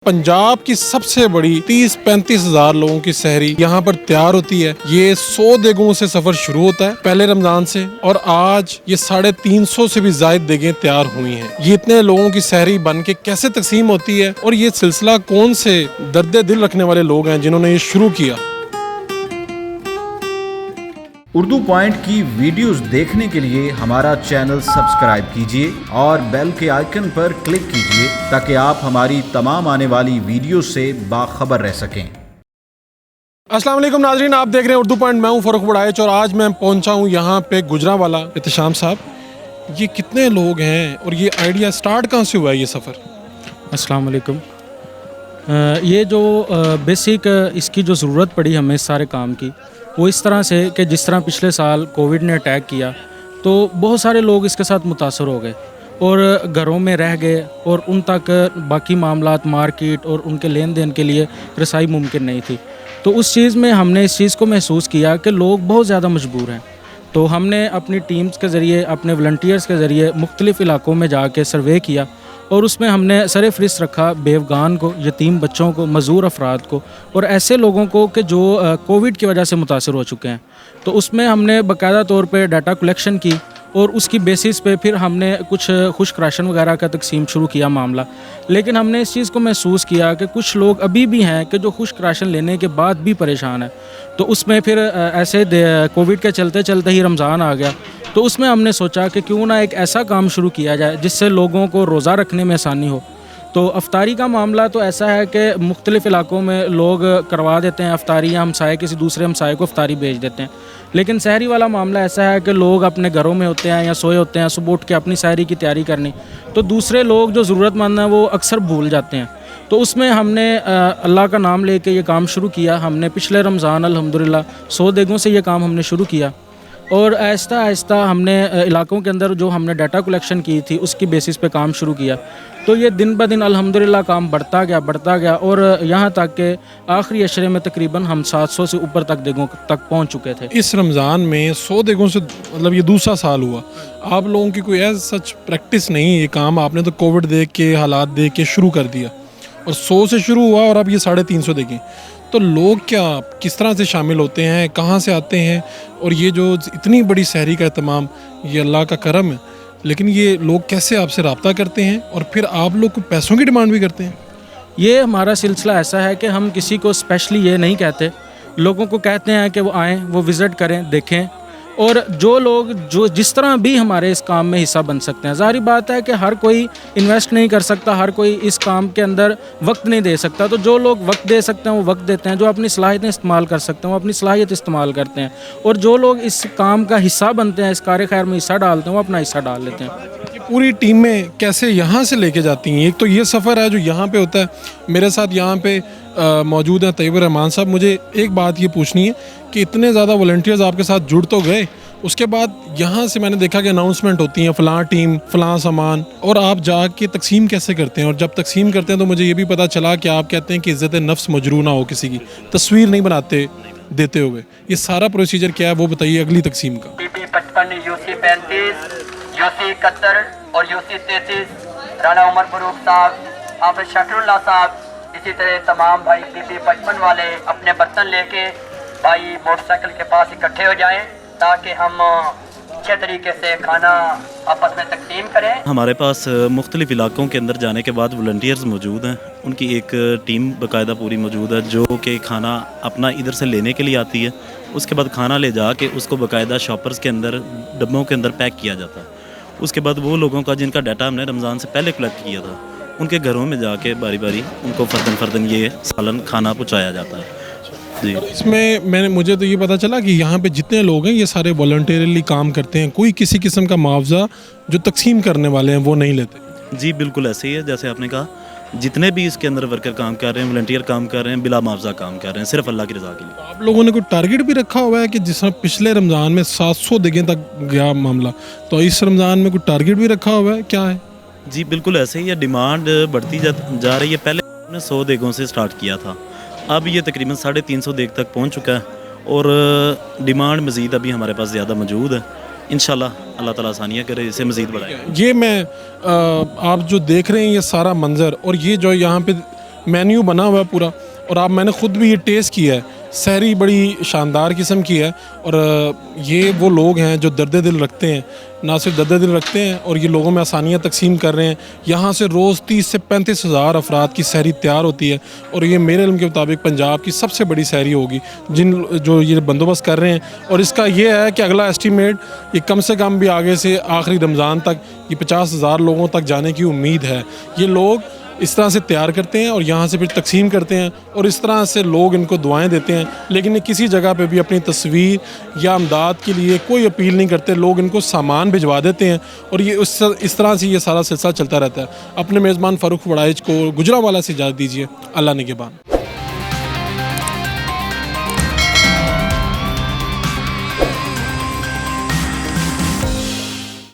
पंजाब की सबसे बड़ी 30-35 हजार लोगों की सहरी यहाँ पर तैयार होती है। ये 100 देगों से सफर शुरू होता है पहले रमजान से, और आज ये 350 से भी ज्यादा देगें तैयार हुई हैं। ये इतने लोगों की सहरी बन के कैसे तकसीम होती है, और ये सिलसिला कौन से दर्द दिल रखने वाले लोग हैं जिन्होंने ये शुरू किया। उर्दू पॉइंट की वीडियोस देखने के लिए हमारा चैनल सब्सक्राइब कीजिए और बेल के आइकन पर क्लिक कीजिए ताकि आप हमारी तमाम आने वाली वीडियो से बाखबर रह सकें। अस्सलाम वालेकुम नाजरीन, आप देख रहे हैं उर्दू पॉइंट। मैं हूं फरूख बड़ाइच और आज मैं पहुंचा हूं यहाँ पे गुजरांवाला। एहतशाम साहब, ये कितने लोग हैं और ये आइडिया स्टार्ट कहाँ से हुआ है ये सफ़र? अस्सलाम वालेकुम। ये जो बेसिक इसकी जो ज़रूरत पड़ी हमें इस सारे काम की, वो इस तरह से कि जिस तरह पिछले साल कोविड ने अटैक किया तो बहुत सारे लोग इसके साथ मुतासर हो गए और घरों में रह गए, और उन तक बाकी मामलात, मार्केट और उनके लेन देन के लिए रसाई मुमकिन नहीं थी। तो उस चीज़ में हमने इस चीज़ को महसूस किया कि लोग बहुत ज़्यादा मजबूर हैं। तो हमने अपनी टीम्स के ज़रिए, अपने वॉलंटियर्स के ज़रिए मुख्तलिफ़ इलाकों में जाके सर्वे किया, और उसमें हमने सर फहरिस्त रखा बेवगान को, यतीम बच्चों को, मज़दूर अफराद को और ऐसे लोगों को कि जो कोविड की वजह से मुतासर हो चुके हैं। तो उसमें हमने बाकायदा तौर पे डाटा कलेक्शन की और उसकी बेसिस पे फिर हमने कुछ खुश्क राशन वगैरह का तकसीम शुरू किया मामला। लेकिन हमने इस चीज़ को महसूस किया कि कुछ लोग अभी भी हैं कि जो खुश्क राशन लेने के बाद भी परेशान है। तो उसमें फिर ऐसे कोविड के चलते चलते ही रमज़ान आ गया, तो उसमें हमने सोचा कि क्यों ना एक ऐसा काम शुरू किया जाए जिससे लोगों को रोज़ा रखने में आसानी हो। तो अफ्तारी का मामला तो ऐसा है कि मुख्तलिफ़ इलाकों में लोग करवा देते हैं अफ्तारी, या हमसाए किसी दूसरे हमसाए को अफ्तारी भेज देते हैं। लेकिन सहरी वाला मामला ऐसा है कि लोग अपने घरों में होते हैं या सोए होते हैं, सुबह उठ के अपनी सहरी की तैयारी करनी, तो दूसरे लोग जो ज़रूरतमंद हैं वो अक्सर भूल जाते हैं। तो उसमें हमने अल्लाह का नाम लेके ये काम शुरू किया। हमने पिछले रमज़ान अल्हम्दुलिल्लाह 100 देगों से ये काम हमने शुरू किया, और आहिस्ता आहिस्ता हमने इलाकों के अंदर जो हमने डाटा कलेक्शन की थी उसकी बेसिस पे काम शुरू किया। तो ये दिन ब दिन अल्हम्दुलिल्लाह काम बढ़ता गया, और यहाँ तक कि आखिरी अशरे में तकरीबन हम 700 से ऊपर तक देगों तक पहुँच चुके थे। इस रमज़ान में 100 देगों से, मतलब ये दूसरा साल हुआ। आप लोगों की कोई ऐसा सच प्रैक्टिस नहीं, ये काम आपने तो कोविड देख के, हालात देख के शुरू कर दिया, और 100 से शुरू हुआ और अब ये 350 देखें। तो लोग क्या किस तरह से शामिल होते हैं, कहाँ से आते हैं, और ये जो इतनी बड़ी सहरी का एहतमाम, ये अल्लाह का करम है, लेकिन ये लोग कैसे आपसे रब्ता करते हैं और फिर आप लोग को पैसों की डिमांड भी करते हैं? ये हमारा सिलसिला ऐसा है कि हम किसी को स्पेशली ये नहीं कहते, लोगों को कहते हैं कि वो आएँ, वो विज़िट करें, देखें, और जो लोग जो जिस तरह भी हमारे इस काम में हिस्सा बन सकते हैं। ज़ाहिर बात है कि हर कोई इन्वेस्ट नहीं कर सकता, हर कोई इस काम के अंदर वक्त नहीं दे सकता। तो जो लोग वक्त दे सकते हैं वो वक्त देते हैं, जो अपनी सलाहियतें इस्तेमाल कर सकते हैं वो अपनी सलाहियत इस्तेमाल करते हैं, और जो लोग इस काम का हिस्सा बनते हैं, इस कार्य खैर में हिस्सा डालते हैं, वो अपना हिस्सा डाल लेते हैं। ये पूरी टीम में कैसे यहाँ से लेके जाती हैं? एक तो ये सफ़र है जो यहाँ पे होता है। मेरे साथ यहाँ पे मौजूद हैं तैयब रहमान साहब। मुझे एक बात ये पूछनी है कि इतने ज़्यादा वॉलंटियर्स आपके साथ जुड़ तो गए, उसके बाद यहाँ से मैंने देखा कि अनाउंसमेंट होती हैं, फ़लाँ टीम, फ़लाँ सामान, और आप जाके तकसीम कैसे करते हैं? और जब तकसीम करते हैं तो मुझे ये भी पता चला कि आप कहते हैं कि इज़्ज़त नफ्स मजरू ना हो, किसी की तस्वीर नहीं बनाते देते हुए। ये सारा प्रोसीजर क्या है वो बताइए अगली तकसीम का। PP 55, UC 35, UC 71 और UC 33, राना उमर फरूख साहब, हाफिज शकीरुल्लाह साहब, इसी तरह तमाम भाई PP 55 वाले अपने बर्तन लेके भाई मोटरसाइकिल के पास इकट्ठे हो जाएं ताकि हम अच्छे तरीके से खाना आपस में तकसीम करें। हमारे पास मुख्तलिफ़ इलाकों के अंदर जाने के बाद वॉलंटियर्स मौजूद हैं, उनकी एक टीम बाकायदा पूरी मौजूद है जो कि खाना अपना इधर से लेने के लिए आती है। उसके बाद खाना ले जा के उसको बाकायदा शॉपर्स के अंदर, डब्बों के अंदर पैक किया जाता है। उसके बाद वो लोगों का जिनका डाटा हमने रमज़ान से पहले कलेक्ट किया था, उनके घरों में जाके बारी बारी उनको फ़र्दन ये सालन खाना पहुँचाया जाता है जी। इसमें मुझे तो ये पता चला कि यहाँ पे जितने लोग हैं ये सारे वॉलंटियरली काम करते हैं, कोई किसी किस्म का मुआवजा जो तकसीम करने वाले हैं वो नहीं लेते। जी बिल्कुल ऐसे ही है जैसे आपने कहा, जितने भी इसके अंदर वर्कर काम कर रहे हैं, वॉलंटियर काम कर रहे हैं, बिला मुआवजा काम कर रहे हैं, सिर्फ अल्लाह की रज़ा के लिए। आप लोगों ने कोई टारगेट भी रखा हुआ है कि जिस तरह पिछले रमज़ान में 700 देगें तक गया मामला, तो इस रमज़ान में कोई टारगेट भी रखा हुआ है, क्या है? जी बिल्कुल ऐसे ही है, डिमांड बढ़ती जा रही है। पहले हमने 100 देगों से स्टार्ट किया था, अब ये तकरीबन 350 देग तक पहुंच चुका है, और डिमांड मज़ीद अभी हमारे पास ज़्यादा मौजूद है। इंशाल्लाह अल्लाह ताला आसानियाँ करे, इसे मज़ीद बढ़ाए। ये मैं आप जो देख रहे हैं ये सारा मंज़र, और ये जो यहाँ पे मेन्यू बना हुआ है पूरा, और आप मैंने ख़ुद भी ये टेस्ट किया है। सहरी बड़ी शानदार किस्म की है, और ये वो लोग हैं जो दर्द दिल रखते हैं, ना सिर्फ दर्द दिल रखते हैं और ये लोगों में आसानियाँ तकसीम कर रहे हैं। यहाँ से रोज़ 30 से 35 हज़ार अफराद की सहरी तैयार होती है, और ये मेरे इल्म के मुताबिक पंजाब की सबसे बड़ी सहरी होगी जो ये बंदोबस्त कर रहे हैं। और इसका ये है कि अगला एस्टीमेट ये कम से कम भी आगे से आखिरी रमज़ान तक ये 50,000 लोगों तक जाने की उम्मीद है। ये लोग इस तरह से तैयार करते हैं और यहाँ से फिर तकसीम करते हैं, और इस तरह से लोग इनको दुआएं देते हैं, लेकिन ये किसी जगह पे भी अपनी तस्वीर या अमदाद के लिए कोई अपील नहीं करते। लोग इनको सामान भिजवा देते हैं, और ये इस तरह से ये सारा सिलसिला चलता रहता है। अपने मेज़बान फ़ारूक वड़ाइच को गुजरावाला से इजाज़त दीजिए। अल्लाह निगहबान।